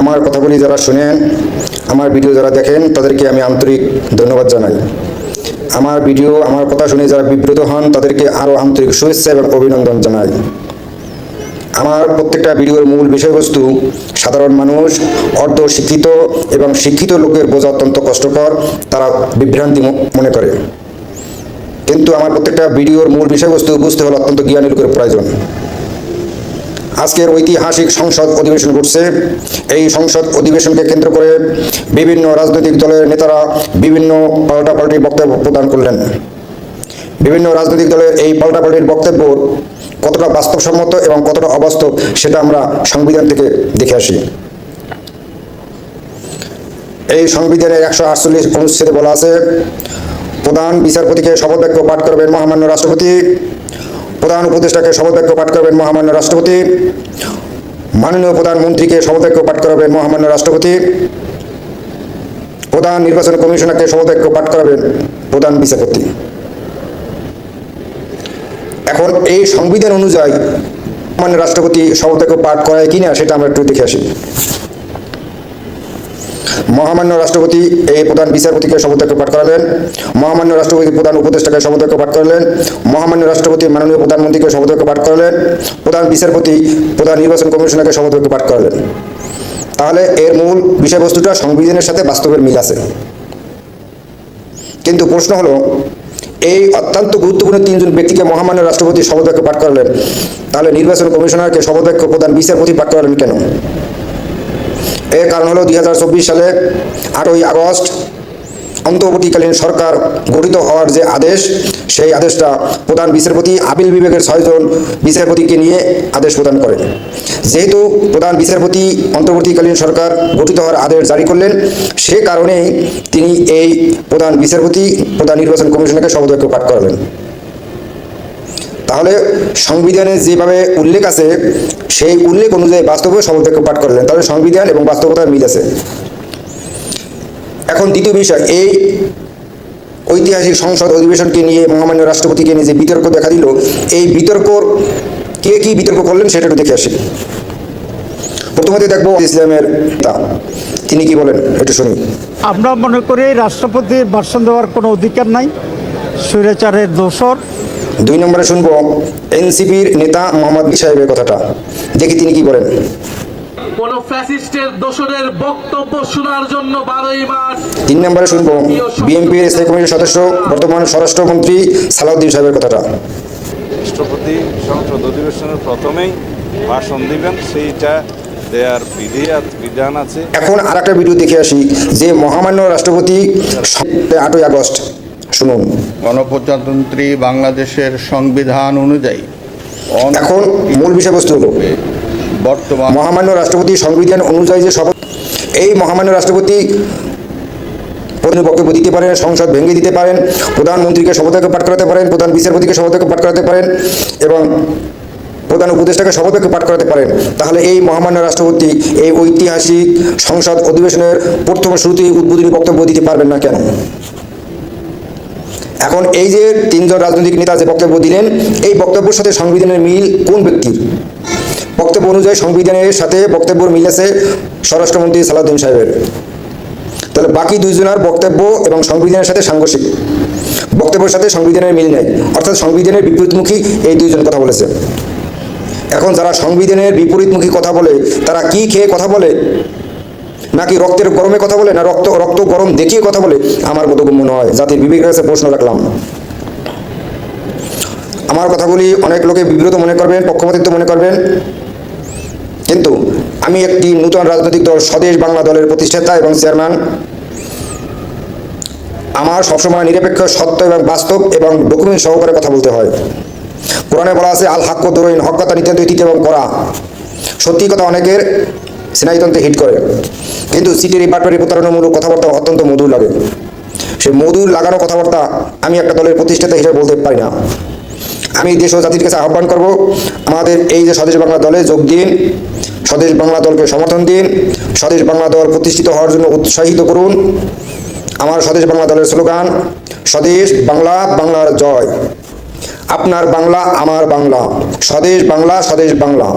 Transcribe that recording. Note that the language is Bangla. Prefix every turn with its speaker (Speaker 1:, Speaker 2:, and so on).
Speaker 1: আমার কথাগুলি যারা শুনেন, আমার ভিডিও যারা দেখেন, তাদেরকে আমি আন্তরিক ধন্যবাদ জানাই। আমার ভিডিও, আমার কথা শুনে যারা বিব্রত হন, তাদেরকে আরও আন্তরিক শুভেচ্ছা এবং অভিনন্দন জানাই। আমার প্রত্যেকটা ভিডিওর মূল বিষয়বস্তু সাধারণ মানুষ, অর্ধ শিক্ষিত এবং শিক্ষিত লোকের বোঝা অত্যন্ত কষ্টকর, তারা বিভ্রান্তি মনে করে। কিন্তু আমার প্রত্যেকটা ভিডিওর মূল বিষয়বস্তু বুঝতে হলে অত্যন্ত জ্ঞানী লোকের প্রয়োজন। আজকের ঐতিহাসিক সংসদ অধিবেশন ঘটছে। এই সংসদ অধিবেশনকে কেন্দ্র করে বিভিন্ন রাজনৈতিক দলের নেতারা বিভিন্ন পাল্টাপাল্টি বক্তব্য প্রদান করলেন। বিভিন্ন রাজনৈতিক দলের এই পাল্টাপাল্টির বক্তব্য কতটা বাস্তবসম্মত এবং কতটা অবাস্তব সেটা আমরা সংবিধান থেকে দেখে আসি। এই সংবিধানের 148 অনুচ্ছেদে বলা আছে, প্রধান বিচারপতিকে শপথ বাক্য পাঠ করবেন মহামান্য রাষ্ট্রপতি, প্রধান উপদেষ্টাকে শপথ বাক্য পাঠ করবেন মহামান্য রাষ্ট্রপতি, মাননীয় প্রধানমন্ত্রীকে শপথ বাক্য পাঠ করাবেন মহামান্য রাষ্ট্রপতি, প্রধান নির্বাচন কমিশনারকে শপথ বাক্য পাঠ করাবেন প্রধান বিচারপতি। এখন এই সংবিধান অনুযায়ী মহামান্য রাষ্ট্রপতি শপথ বাক্য পাঠ করায় কিনা সেটা আমরা একটু দেখে আসি। মহামান্য রাষ্ট্রপতি এই প্রধান বিচারপতিকে শপথ বাক্য পাঠ করালেন, মহামান্য রাষ্ট্রপতি প্রধান উপদেষ্টাকে শপথ বাক্য পাঠ করালেন, মহামান্য রাষ্ট্রপতি মাননীয় প্রধানমন্ত্রীকে শপথ বাক্য পাঠ করালেন, প্রধান বিচারপতি প্রধান নির্বাচন কমিশনারকে শপথ বাক্য পাঠ করালেন। তাহলে এর মূল বিষয়বস্তুটা সংবিধানের সাথে বাস্তবের মিল আছে। কিন্তু প্রশ্ন হলো, এই অত্যন্ত গুরুত্বপূর্ণ তিনজন ব্যক্তিকে মহামান্য রাষ্ট্রপতি শপথ বাক্য পাঠ করালেন, তাহলে নির্বাচন কমিশনারকে শপথ বাক্য প্রধান বিচারপতি পাঠ করালেন কেন? এর কারণ হলো 2024 সালে 8ই আগস্ট অন্তর্বর্তীকালীন সরকার গঠিত হওয়ার যে আদেশ, সেই আদেশটা প্রধান বিচারপতি আপিল বিভাগের 6 জন বিচারপতিকে নিয়ে আদেশ প্রদান করেন। যেহেতু প্রধান বিচারপতি অন্তর্বর্তীকালীন সরকার গঠিত হওয়ার আদেশ জারি করলেন, সে কারণেই তিনি এই প্রধান বিচারপতি প্রধান নির্বাচন কমিশনারকে শপথ বাক্য পাঠ করালেন। তাহলে সংবিধানে যেভাবে উল্লেখ আছে সেই উল্লেখ অনুযায়ী বাস্তবে শপথ বাক্য পাঠ করলেন, তাহলে সংবিধান এবং বাস্তবতার মিল আছে। এখন দ্বিতীয় বিষয়, এই ঐতিহাসিক সংসদ অধিবেশনকে নিয়ে মহামান্য রাষ্ট্রপতিকে নিয়ে যে বিতর্ক দেখা দিল, এই বিতর্ক কে কি বিতর্ক করলেন সেটা একটু দেখে আসি। প্রথমত দেখবো ইসলামের নেতা, তিনি কি বলেন একটু শুনি।
Speaker 2: আমরা মনে করি রাষ্ট্রপতির ভাষণ দেওয়ার কোনো অধিকার নাই, স্বৈরাচারের দোসর।
Speaker 1: 2 নম্বরে শুনবো এনসিপির নেতা মোহাম্মদ সাহেবের কথাটা, দেখি তিনি কি বলেন।
Speaker 3: কোন ফ্যাসিস্টের দোসরের বক্তব্য শোনার জন্য 12ই মার্চ।
Speaker 1: 3 নম্বরে শুনবো বিএনপির স্থায়ী কমিটির সদস্য বর্তমান স্বরাষ্ট্রমন্ত্রী সালাউদ্দিন সাহেবের কথাটা।
Speaker 4: রাষ্ট্রপতি সংসদ অধিবেশনের প্রথমেই ভাষণ দিবেন, সেইটা দেয়ার বিধান আছে।
Speaker 1: এখন আরেকটা ভিডিও দেখে আসি যে মহামান্য রাষ্ট্রপতি 8ই আগস্ট শুনুন।
Speaker 5: গণপ্রজাতন্ত্রী বাংলাদেশের সংবিধান অনুযায়ী
Speaker 1: এখন মূল বিষয়বস্তু হলো
Speaker 5: বর্তমান
Speaker 1: মহামান্য রাষ্ট্রপতি সংবিধান অনুযায়ী যে শপথ, এই মহামান্য রাষ্ট্রপতি প্রধান বক্তব্য দিতে পারেন, সংসদ ভেঙে দিতে পারেন, প্রধানমন্ত্রীকে শপথ বাক্য পাঠ করাতে পারেন, প্রধান বিচারপতিকে শপথ বাক্য পাঠ করাতে পারেন এবং প্রধান উপদেষ্টাকে শপথ বাক্য পাঠ করাতে পারেন। তাহলে এই মহামান্য রাষ্ট্রপতি এই ঐতিহাসিক সংসদ অধিবেশনের প্রথম শুরুতেই উদ্বোধনী বক্তব্য দিতে পারবেন না কেন? এখন এই যে 3 জন রাজনৈতিক নেতা যে বক্তব্য দিলেন, এই বক্তব্যের সাথে সংবিধানের মিল কোন ব্যক্তির? বক্তব্য অনুযায়ী সংবিধানের সাথে বক্তব্যের মিল আছে স্বরাষ্ট্রমন্ত্রী সালাউদ্দিন সাহেবের। তাহলে বাকি 2 জনের বক্তব্য এবং সংবিধানের সাথে সাংঘর্ষিক, বক্তব্যের সাথে সংবিধানের মিল নেই, অর্থাৎ সংবিধানের বিপরীতমুখী এই 2 জন কথা বলেছে। এখন যারা সংবিধানের বিপরীতমুখী কথা বলে, তারা কি খেয়ে কথা বলে, নাকি রক্তের গরমে কথা বলে, না রক্ত গরম দেখিয়ে কথা বলে, আমার বোধগম্য নয়। জাতির বিবেকের কাছে প্রশ্ন রাখলাম। আমার কথাগুলি অনেক লোকে বিব্রত মনে করবেন, পক্ষপাতিত্ব মনে করবেন, কিন্তু আমি একটি নূতন রাজনৈতিক দল স্বদেশ বাংলা দলের প্রতিষ্ঠাতা এবং চেয়ারম্যান। আমার সবসময় নিরপেক্ষ, সত্য এবং বাস্তব এবং ডকুমেন্ট সহকারে কথা বলতে হয়। কোরআনে বলা আছে, আল হাক্ক দরুইন, হক কথা নিতান্ত ইতি এবং করা। সত্যি কথা অনেকের স্নায়ুতন্ত্রে হিট করে, কিন্তু সিটির এই বাটপাড়ি প্রতারণামূলক কথাবার্তা অত্যন্ত মধুর লাগে। সেই মধুর লাগানো কথাবার্তা আমি একটা দলের প্রতিষ্ঠাতা হিসেবে বলতে পারি না। আমি দেশ ও জাতির কাছে আহ্বান করব, আমাদের এই যে স্বদেশ বাংলা দলে যোগ দিন, স্বদেশ বাংলা দলকে সমর্থন দিন, স্বদেশ বাংলা দল প্রতিষ্ঠিত হওয়ার জন্য উৎসাহিত করুন। আমার স্বদেশ বাংলা দলের স্লোগান, স্বদেশ বাংলা, বাংলার জয়। আপনার বাংলা আমার বাংলা, স্বদেশ বাংলা, স্বদেশ বাংলা।